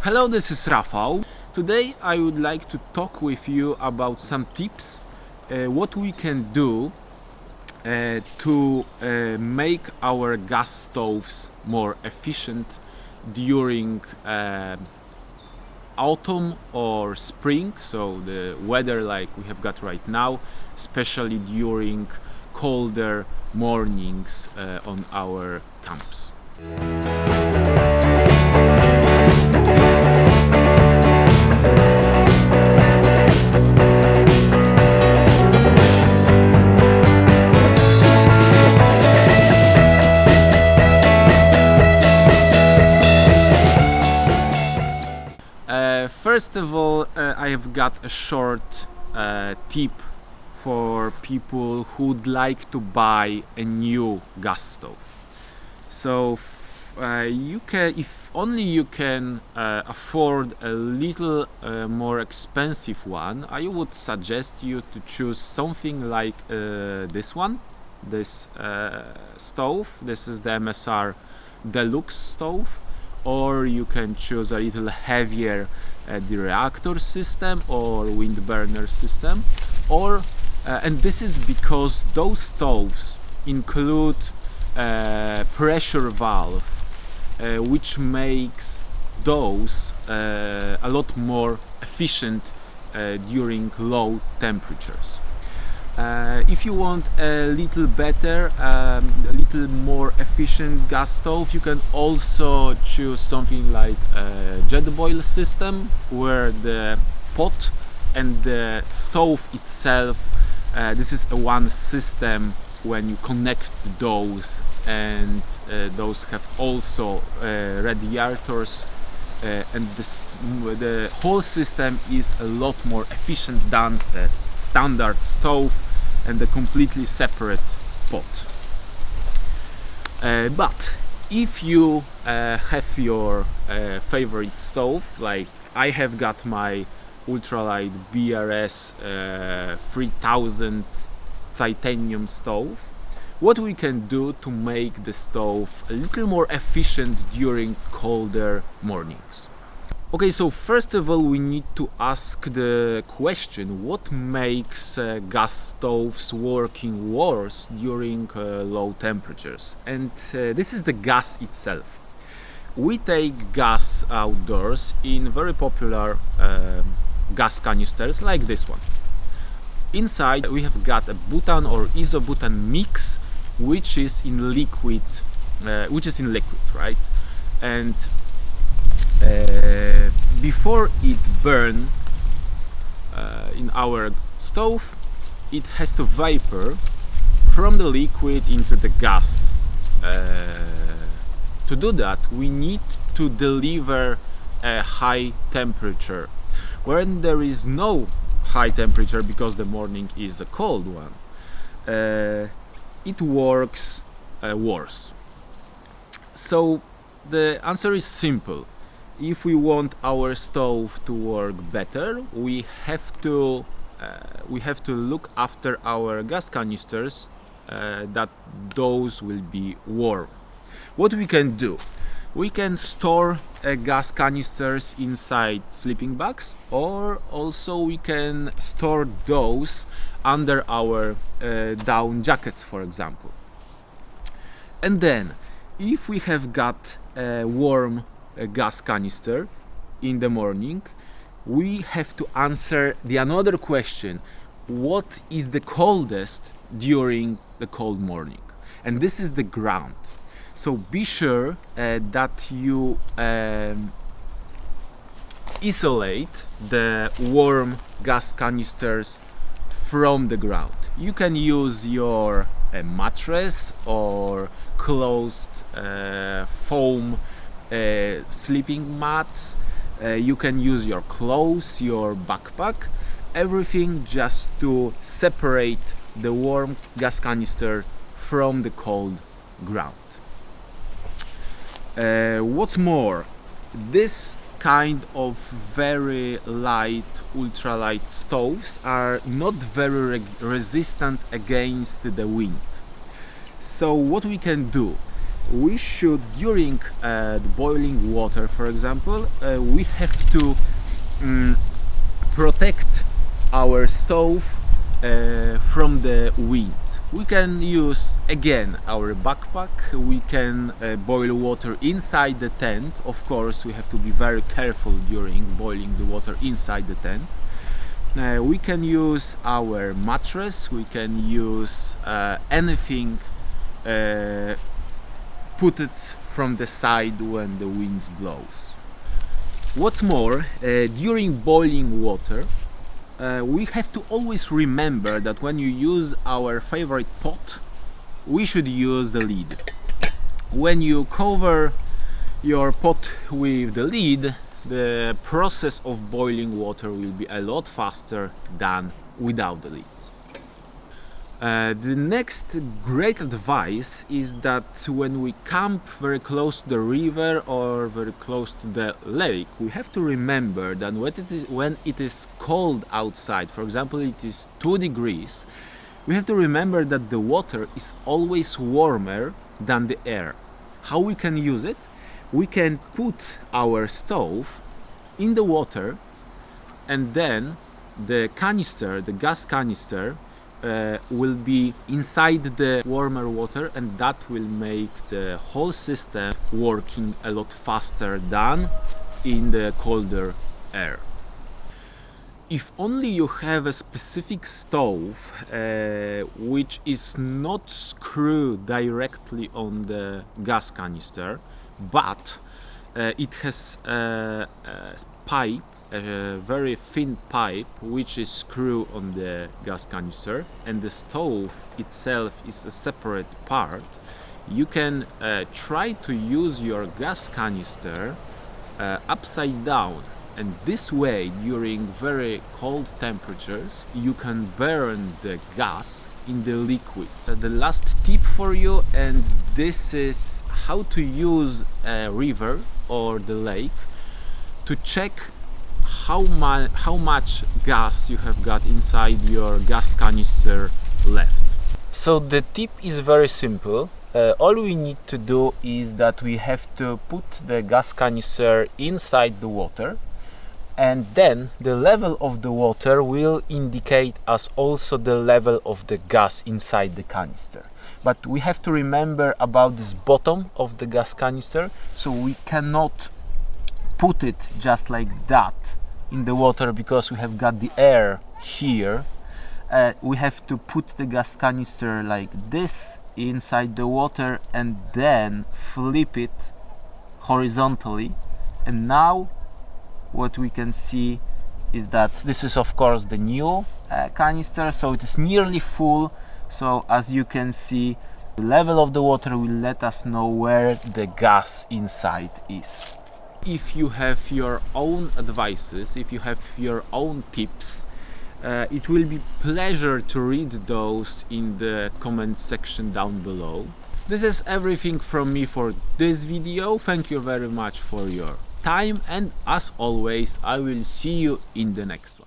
Hello, this is Rafał. Today I would like to talk with you about some tips what we can do to make our gas stoves more efficient during autumn or spring, so the weather like we have got right now, especially during colder mornings on our camps. First of all, I have got a short tip for people who would like to buy a new gas stove. So you can, if only you can afford a little more expensive one, I would suggest you to choose something like this one, this stove. This is the MSR Deluxe stove. Or you can choose a little heavier the reactor system or wind burner system, or and this is because those stoves include pressure valve, which makes those a lot more efficient during low temperatures. If you want a little better, a little more efficient gas stove, you can also choose something like a jet boil system, where the pot and the stove itself, this is a one system when you connect those, and those have also radiators, and the whole system is a lot more efficient than the standard stove and a completely separate pot. But if you have your favorite stove, like I have got my ultralight BRS 3000 titanium stove, what we can do to make the stove a little more efficient during colder mornings. Okay, so first of all we need to ask the question, what makes gas stoves working worse during low temperatures? And this is the gas itself. We take gas outdoors in very popular gas canisters like this one. Inside we have got a butane or isobutane mix, which is in liquid, right? And before it burns in our stove, it has to vapor from the liquid into the gas. To do that, we need to deliver a high temperature. When there is no high temperature, because the morning is a cold one, it works worse. So the answer is simple. If we want our stove to work better, we have to look after our gas canisters, that those will be warm. What we can do? We can store gas canisters inside sleeping bags, or also we can store those under our down jackets, for example. And then, if we have got a warm gas canister in the morning, we have to answer the another question: what is the coldest during the cold morning? And this is the ground. So be sure that you isolate the warm gas canisters from the ground. You can use your mattress or closed foam sleeping mats. You can use your clothes, your backpack, everything just to separate the warm gas canister from the cold ground. What's more, this kind of very light, ultralight stoves are not very resistant against the wind. So what we can do? we should, during the boiling water, for example, we have to protect our stove from the wind. We can use again our backpack, we can boil water inside the tent. Of course, we have to be very careful during boiling the water inside the tent. We can use our mattress, we can use anything, put it from the side when the wind blows. What's more, during boiling water, we have to always remember that when you use our favorite pot, we should use the lid. When you cover your pot with the lid, the process of boiling water will be a lot faster than without the lid. The next great advice is that when we camp very close to the river or very close to the lake, we have to remember that when it is cold outside, for example it is 2 degrees, we have to remember that the water is always warmer than the air. How we can use it? We can put our stove in the water, and then the canister, the gas canister, will be inside the warmer water, and that will make the whole system working a lot faster than in the colder air. If only you have a specific stove which is not screwed directly on the gas canister, but it has a pipe, a very thin pipe which is screwed on the gas canister, and the stove itself is a separate part, you can try to use your gas canister upside down, and this way during very cold temperatures you can burn the gas in the liquid. The last tip for you, and this is how to use a river or the lake to check how much gas you have got inside your gas canister left. So the tip is very simple. All we need to do is that we have to put the gas canister inside the water, and then the level of the water will indicate us also the level of the gas inside the canister. But we have to remember about this bottom of the gas canister, so we cannot put it just like that in the water because we have got the air here. We have to put the gas canister like this inside the water and then flip it horizontally, and now what we can see is that this is of course the new canister, so it is nearly full. So as you can see, the level of the water will let us know where the gas inside is. If you have your own advices, if you have your own tips, it will be pleasure to read those in the comment section down below. This is everything from me for this video. Thank you very much for your time, and as always I will see you in the next one.